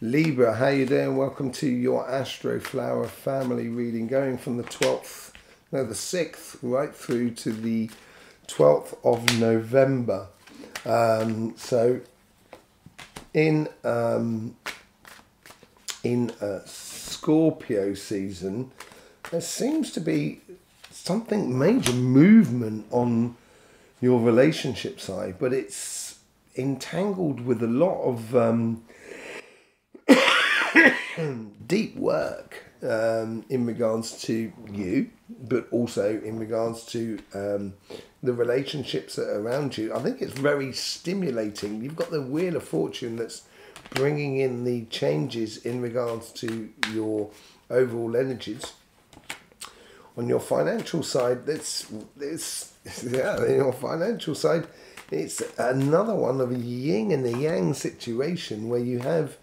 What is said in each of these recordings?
Libra, how you doing? Welcome to your Astroflower family reading, going from the 6th, right through to the 12th of November. So in Scorpio season, there seems to be something major movement on your relationship side, but it's entangled with a lot of deep work in regards to you, but also in regards to the relationships that are around you. I think it's very stimulating. You've got the Wheel of Fortune that's bringing in the changes in regards to your overall energies. On your financial side, in your financial side, it's another one of a yin and a yang situation where you have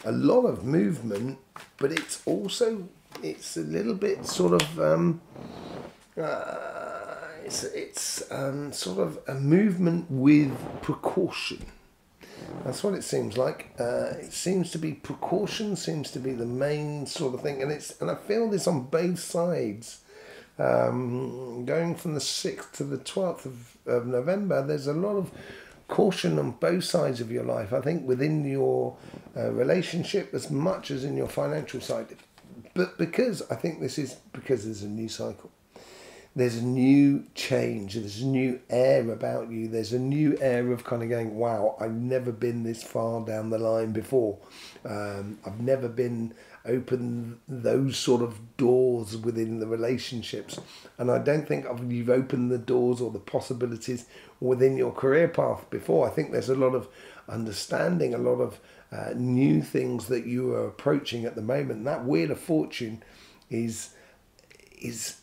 a lot of movement, but it's a little bit sort of sort of a movement with precaution. That's what it seems like. It seems to be precaution seems to be the main sort of thing, and I feel this on both sides. Going from the 6th to the 12th of November, there's a lot of caution on both sides of your life. I think within your relationship as much as in your financial side. But because there's a new cycle. There's a new change. There's a new air about you. There's a new air of kind of going, wow, I've never been this far down the line before. I've never been open those sort of doors within the relationships. And I don't think you've opened the doors or the possibilities within your career path before. I think there's a lot of understanding, a lot of new things that you are approaching at the moment. That Wheel of Fortune is it's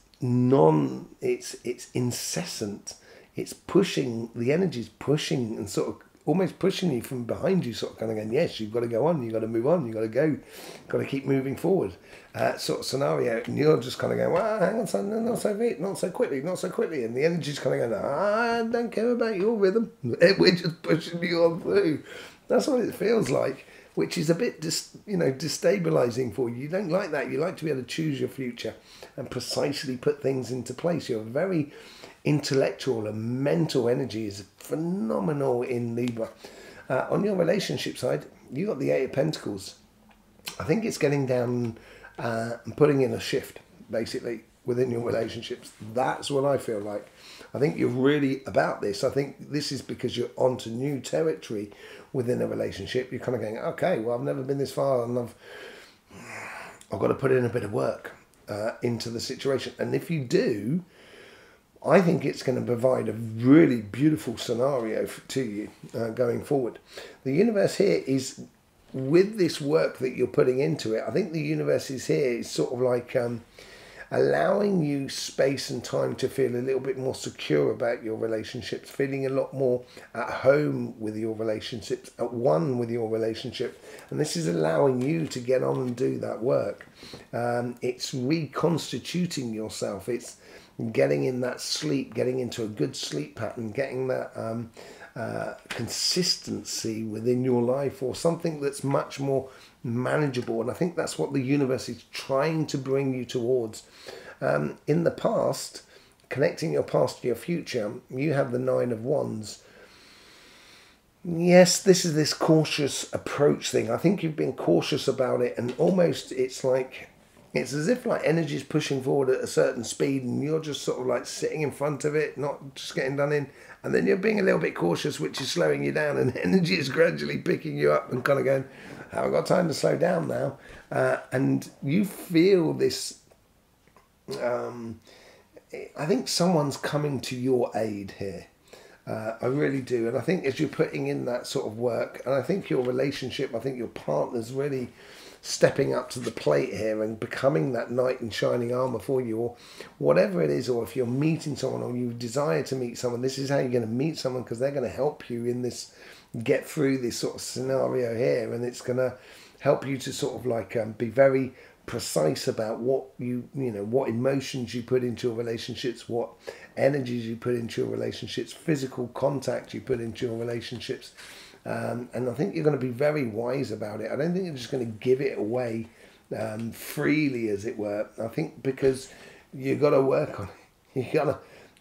incessant. It's pushing, the energy's pushing and sort of almost pushing you from behind you, sort of kind of going, yes, you've got to go on, you've got to move on, you've got to go, got to keep moving forward, sort of scenario. And you're just kind of going, well, hang on, son, not so quickly, and the energy's kind of going, I don't care about your rhythm, we're just pushing you on through. That's what it feels like, which is a bit destabilizing for you. You don't like that. You like to be able to choose your future and precisely put things into place. You're very intellectual, and mental energy is phenomenal in Libra. On your relationship side, you got the 8 of Pentacles. I think it's getting down and putting in a shift, basically, within your relationships. That's what I feel like. I think you're really about this. I think this is because you're onto new territory within a relationship. You're kind of going, okay, well, I've never been this far, and I've got to put in a bit of work into the situation. And if you do, I think it's going to provide a really beautiful scenario to you going forward. The universe here is, with this work that you're putting into it, I think the universe is here is sort of like allowing you space and time to feel a little bit more secure about your relationships, feeling a lot more at home with your relationships, at one with your relationship. And this is allowing you to get on and do that work. It's reconstituting yourself. It's getting in that sleep, getting into a good sleep pattern, getting that consistency within your life, or something that's much more manageable. And I think that's what the universe is trying to bring you towards. In the past, connecting your past to your future, you have the 9 of Wands. Yes, this is this cautious approach thing. I think you've been cautious about it, and almost it's as if like energy is pushing forward at a certain speed, and you're just sort of like sitting in front of it, not just getting done in. And then you're being a little bit cautious, which is slowing you down, and energy is gradually picking you up and kind of going, I haven't got time to slow down now. And you feel this, I think someone's coming to your aid here. I really do. And I think as you're putting in that sort of work, and I think your relationship, I think your partner's really stepping up to the plate here and becoming that knight in shining armor for you, or whatever it is. Or if you're meeting someone, or you desire to meet someone, this is how you're going to meet someone, because they're going to help you in this, get through this sort of scenario here. And it's going to help you to sort of like be very precise about what what emotions you put into your relationships, what energies you put into your relationships, physical contact you put into your relationships. And I think you're going to be very wise about it. I don't think you're just going to give it away freely, as it were. I think because you got to work on it.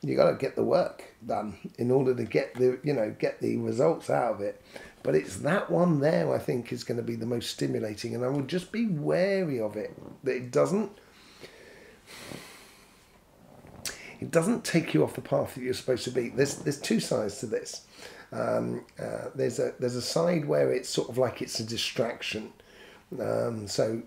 You got to get the work done in order to get the results out of it. But it's that one there, I think, is going to be the most stimulating, and I would just be wary of it, that it doesn't take you off the path that you're supposed to be. There's two sides to this. There's a side where it's sort of like it's a distraction. So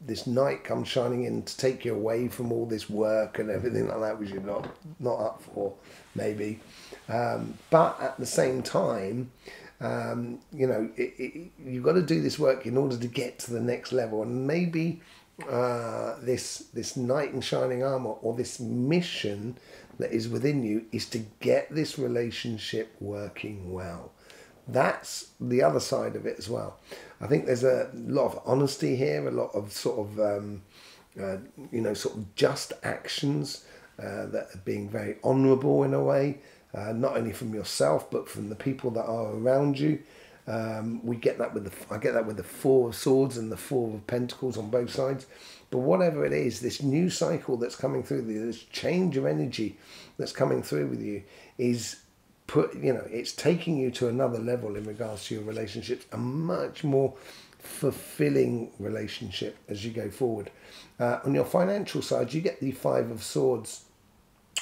this night comes shining in to take you away from all this work and everything like that, which you're not up for, maybe. But at the same time, you've got to do this work in order to get to the next level, and maybe this knight in shining armor, or this mission that is within you, is to get this relationship working well. That's the other side of it as well. I think there's a lot of honesty here, a lot of sort of just actions that are being very honourable in a way, not only from yourself but from the people that are around you. I get that with the Four of Swords and the Four of Pentacles on both sides. But whatever it is, this new cycle that's coming through, this change of energy that's coming through with you, is it's taking you to another level in regards to your relationships, a much more fulfilling relationship as you go forward. On your financial side, you get the Five of Swords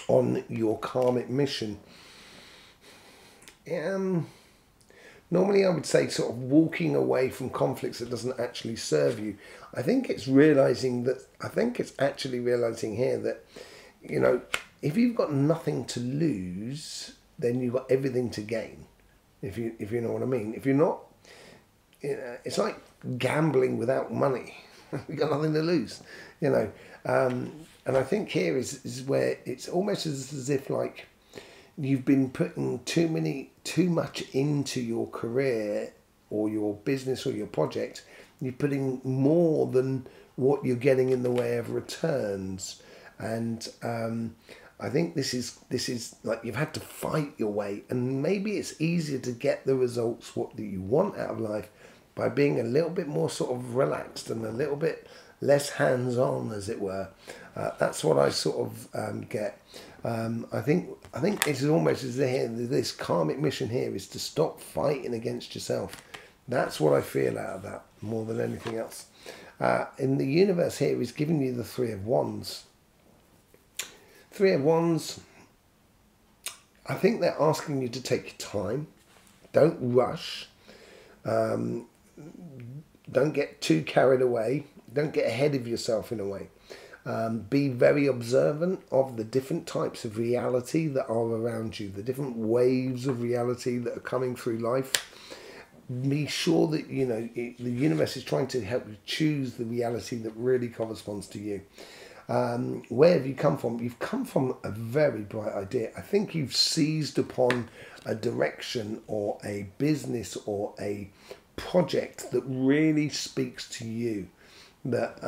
on your karmic mission. Normally I would say sort of walking away from conflicts that doesn't actually serve you. I think it's actually realizing here that, if you've got nothing to lose, then you've got everything to gain, if you know what I mean. If you're not, it's like gambling without money. You've got nothing to lose, And I think here is where it's almost as if like you've been putting too much into your career or your business or your project. You're putting more than what you're getting in the way of returns, and I think this is like you've had to fight your way, and maybe it's easier to get the results that you want out of life by being a little bit more sort of relaxed and a little bit less hands-on, as it were. That's what I sort of get. I think it's almost as if this karmic mission here is to stop fighting against yourself. That's what I feel out of that more than anything else. In the universe here is giving you the Three of Wands. Three of Wands, I think they're asking you to take your time. Don't rush. Don't get too carried away. Don't get ahead of yourself in a way. Be very observant of the different types of reality that are around you, the different waves of reality that are coming through life. Be sure that the universe is trying to help you choose the reality that really corresponds to you. Where have you come from? You've come from a very bright idea. I think you've seized upon a direction or a business or a project that really speaks to you, that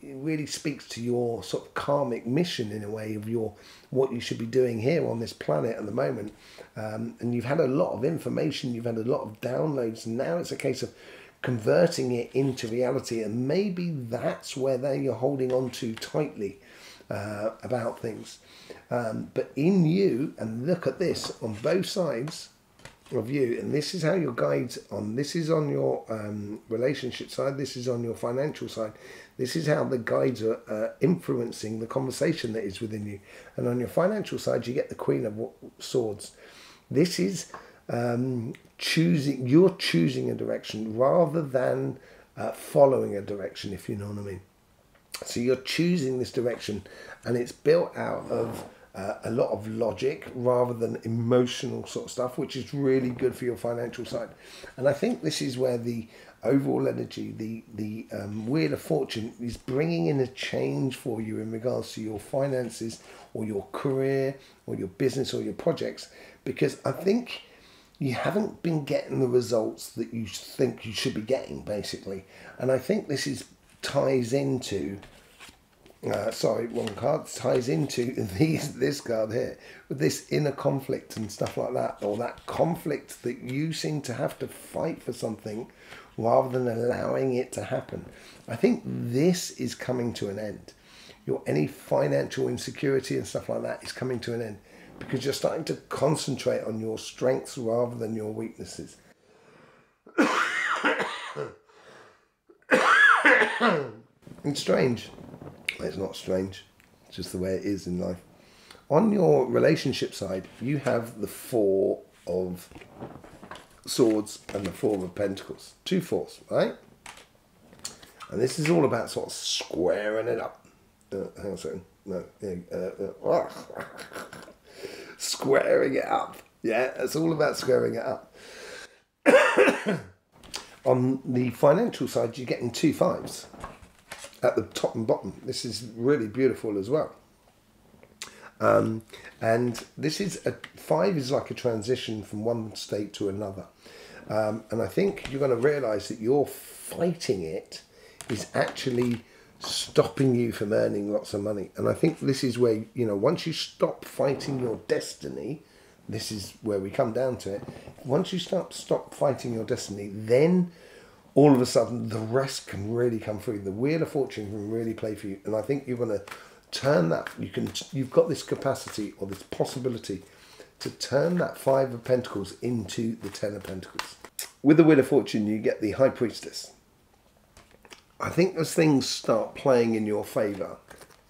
really speaks to your sort of karmic mission in a way of what you should be doing here on this planet at the moment. And you've had a lot of information, you've had a lot of downloads, and now it's a case of converting it into reality, and maybe that's where you're holding on to tightly about things. But in you, and look at this on both sides of you, and this is how your guides on. This is on your relationship side. This is on your financial side. This is how the guides are influencing the conversation that is within you. And on your financial side, you get the Queen of Swords. This is choosing. You're choosing a direction rather than following a direction, if you know what I mean. So you're choosing this direction, and it's built out of a lot of logic rather than emotional sort of stuff, which is really good for your financial side. And I think this is where the overall energy, the Wheel of Fortune, is bringing in a change for you in regards to your finances or your career or your business or your projects, because I think you haven't been getting the results that you think you should be getting, basically. And I think this ties into sorry, one card ties into this card here with this inner conflict and stuff like that, or that conflict that you seem to have to fight for something rather than allowing it to happen. I think this is coming to an end. Any financial insecurity and stuff like that is coming to an end because you're starting to concentrate on your strengths rather than your weaknesses. It's strange. It's not strange. It's just the way it is in life. On your relationship side, you have the Four of Swords and the Four of Pentacles. 2 fours, right? And this is all about sort of squaring it up. Hang on a second. No. Squaring it up. Yeah, it's all about squaring it up. On the financial side, you're getting 2 5s at the top and bottom. This is really beautiful as well. And this is 5 is like a transition from one state to another. And I think you're going to realise that your fighting it is actually stopping you from earning lots of money. And I think this is where, once you stop fighting your destiny, this is where we come down to it. Once you stop fighting your destiny, then all of a sudden the rest can really come through. The Wheel of Fortune can really play for you. And I think you're going to turn that. You've got this capacity or this possibility to turn that 5 of Pentacles into the 10 of Pentacles. With the Wheel of Fortune, you get the High Priestess. I think as things start playing in your favour,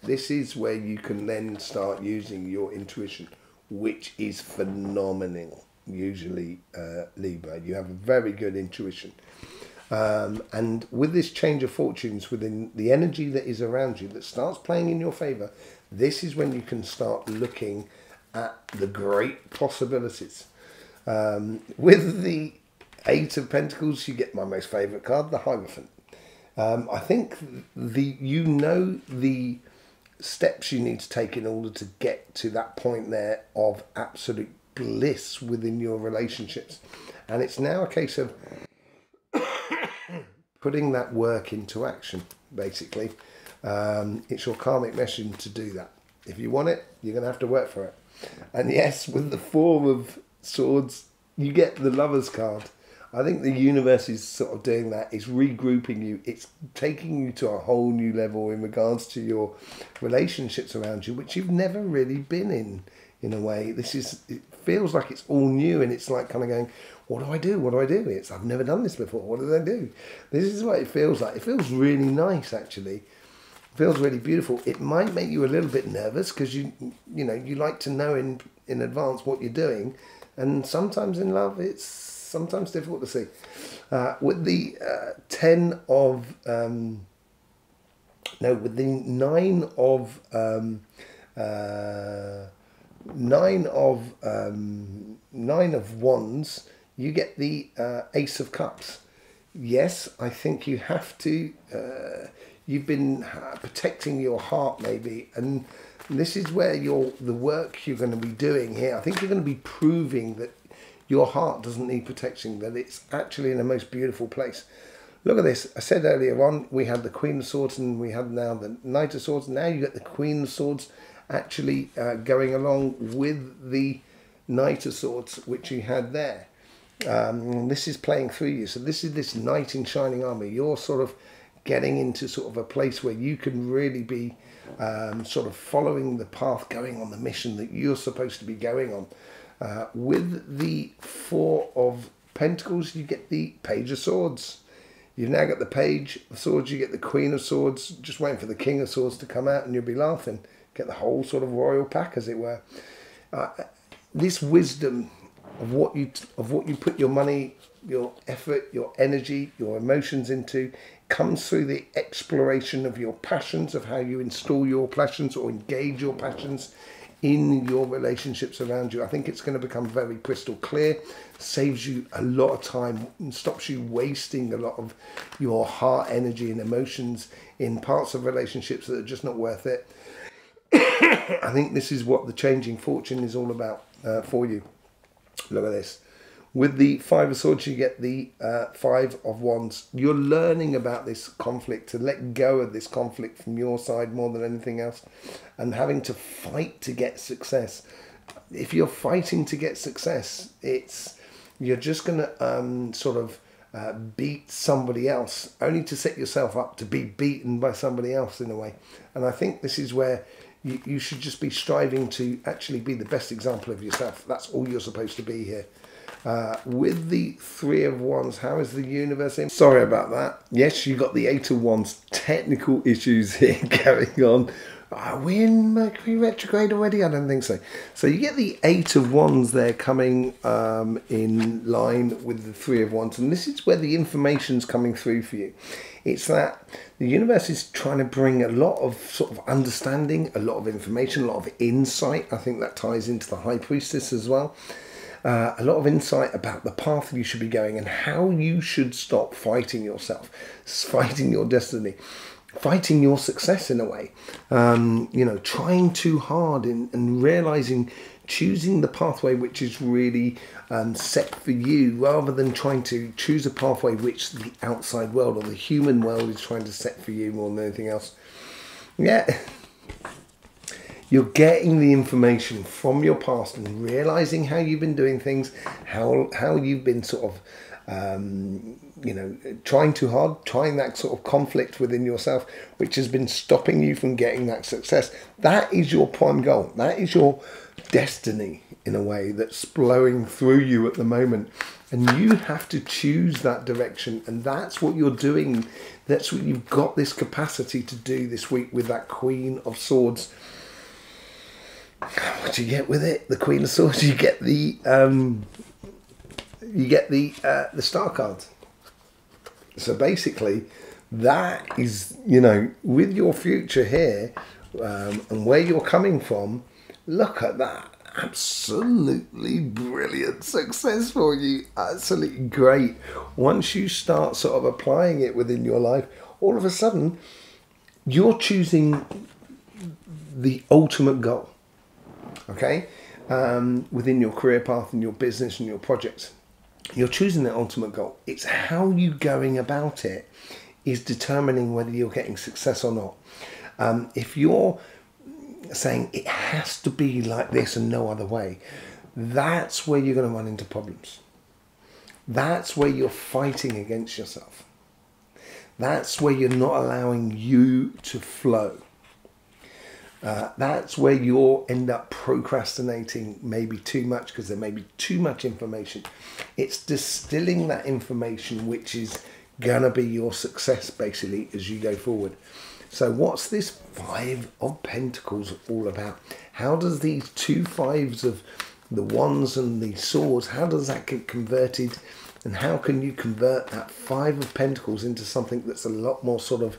this is where you can then start using your intuition, which is phenomenal. Usually, Libra, you have a very good intuition. And with this change of fortunes within the energy that is around you that starts playing in your favour, this is when you can start looking at the great possibilities. With the 8 of Pentacles, you get my most favourite card, the Hierophant. I think the steps you need to take in order to get to that point there of absolute bliss within your relationships. And it's now a case of putting that work into action, basically. It's your karmic mission to do that. If you want it, you're going to have to work for it. And yes, with the 4 of Swords, you get the Lover's card. I think the universe is sort of doing that. It's regrouping you. It's taking you to a whole new level in regards to your relationships around you, which you've never really been in a way. It feels like it's all new, and it's like kind of going, what do I do? What do I do? I've never done this before. What do I do? This is what it feels like. It feels really nice, actually. It feels really beautiful. It might make you a little bit nervous because you like to know in advance what you're doing, and sometimes in love it's sometimes difficult to see. With the 9 of Wands, you get the Ace of Cups. Yes, I think you have to. You've been protecting your heart, maybe, and this is where the work you're going to be doing here. I think you're going to be proving that your heart doesn't need protection, that it's actually in the most beautiful place. Look at this. I said earlier on, we had the Queen of Swords and we have now the Knight of Swords. Now you get the Queen of Swords actually going along with the Knight of Swords, which you had there. This is playing through you. So this is this knight in shining armour. You're sort of getting into sort of a place where you can really be sort of following the path, going on the mission that you're supposed to be going on. With the 4 of Pentacles, you get the Page of Swords. You've now got the Page of Swords, you get the Queen of Swords, just waiting for the King of Swords to come out and you'll be laughing. Get the whole sort of royal pack, as it were. This wisdom of what you put your money, your effort, your energy, your emotions into comes through the exploration of your passions, of how you install your passions or engage your passions in your relationships around you. I think it's going to become very crystal clear, saves you a lot of time and stops you wasting a lot of your heart energy and emotions in parts of relationships that are just not worth it. I think this is what the changing fortune is all about for you. Look at this. With the Five of Swords, you get the Five of Wands. You're learning about this conflict, to let go of this conflict from your side more than anything else, and having to fight to get success. If you're fighting to get success, you're just going to sort of beat somebody else, only to set yourself up to be beaten by somebody else in a way. And I think this is where you should just be striving to actually be the best example of yourself. That's all you're supposed to be here. With the Three of Wands, how is the universe in? Sorry about that. Yes, you got the Eight of Wands. Technical issues here going on. Are we in Mercury retrograde already? I don't think so. So you get the Eight of Wands there coming in line with the Three of Wands. And this is where the information's coming through for you. It's that the universe is trying to bring a lot of sort of understanding, a lot of information, a lot of insight. I think that ties into the High Priestess as well. A lot of insight about the path you should be going and how you should stop fighting yourself, fighting your destiny, fighting your success in a way. You know, trying too hard and realizing, choosing the pathway which is really set for you, rather than trying to choose a pathway which the outside world or the human world is trying to set for you more than anything else. Yeah. You're getting the information from your past and realizing how you've been doing things, how you've been sort of, you know, trying too hard, trying that sort of conflict within yourself, which has been stopping you from getting that success. That is your prime goal. That is your destiny in a way that's blowing through you at the moment. And you have to choose that direction. And that's what you're doing. That's what you've got this capacity to do this week with that Queen of Swords. What do you get with it? The Queen of Swords. You get the Star card. So basically, that is, you know, with your future here and where you're coming from. Look at that. Absolutely brilliant success for you. Absolutely great. Once you start sort of applying it within your life, all of a sudden, you're choosing the ultimate goal. Okay, within your career path and your business and your projects, you're choosing the ultimate goal. It's how you going about it is determining whether you're getting success or not. If you're saying it has to be like this and no other way, that's where you're going to run into problems. That's where you're fighting against yourself. That's where you're not allowing you to flow. That's where you'll end up procrastinating maybe too much because there may be too much information. It's distilling that information which is going to be your success basically as you go forward. So what's this Five of Pentacles all about? How does these two fives of the Wands and the Swords, how does that get converted? And how can you convert that Five of Pentacles into something that's a lot more sort of...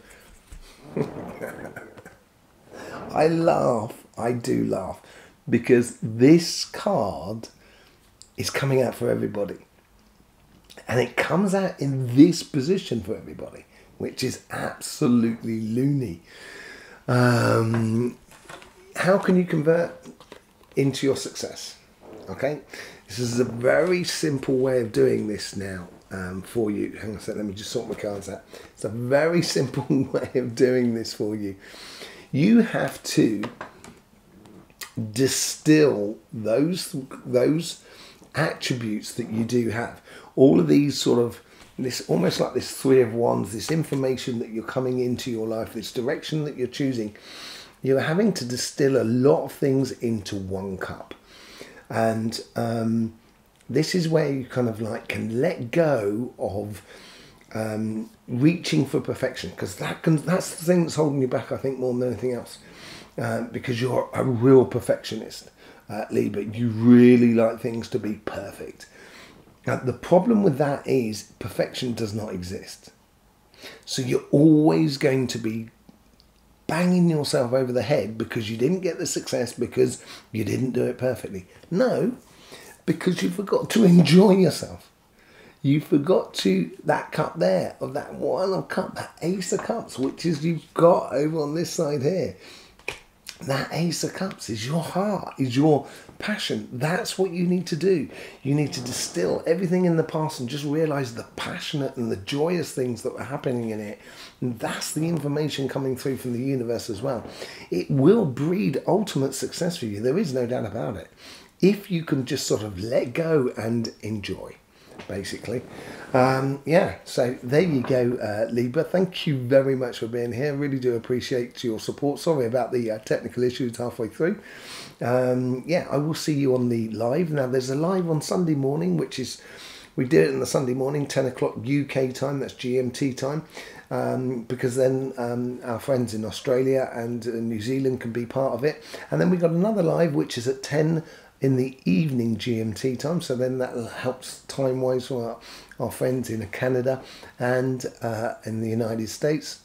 I laugh, I do laugh, because this card is coming out for everybody. And it comes out in this position for everybody, which is absolutely loony. How can you convert into your success? Okay, this is a very simple way of doing this now for you. Hang on a second, let me just sort my cards out. It's a very simple way of doing this for you. You have to distill those attributes that you do have. All of these sort of, this almost like this Three of Wands, this information that you're coming into your life, this direction that you're choosing, you're having to distill a lot of things into one cup. And this is where you kind of like can let go of reaching for perfection, because that's the thing that's holding you back, I think, more than anything else, because you're a real perfectionist, Libra. You really like things to be perfect. The problem with that is perfection does not exist. So you're always going to be banging yourself over the head because you didn't get the success because you didn't do it perfectly. No, because you forgot to enjoy yourself. You forgot that cup there, of that one cup, that Ace of Cups, which is you've got over on this side here. that Ace of Cups is your heart, is your passion. That's what you need to do. You need to distill everything in the past and just realize the passionate and the joyous things that were happening in it. And that's the information coming through from the universe as well. It will breed ultimate success for you. There is no doubt about it. If you can just sort of let go and enjoy, basically. Yeah, so there you go, Libra. Thank you very much for being here. Really do appreciate your support. Sorry about the technical issues halfway through. Yeah, I will see you on the live. Now, there's a live on Sunday morning, which is, we do it on the Sunday morning, 10 o'clock UK time, that's GMT time. Because then our friends in Australia and New Zealand can be part of it. And then we've got another live, which is at 10 in the evening GMT time, so then that helps time-wise for our friends in Canada and in the United States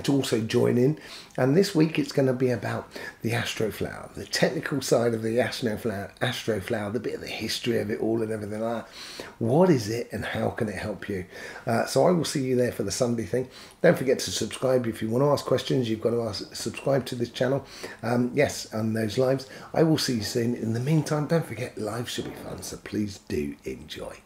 to also join in. And this week it's going to be about the Astroflower, the technical side of the Astroflower, the bit of the history of it all and everything like that. What is it and how can it help you? So I will see you there for the Sunday thing. Don't forget to subscribe. If you want to ask questions, you've got to subscribe to this channel. Yes, on those lives. I will see you soon. In the meantime, don't forget, life should be fun, so please do enjoy.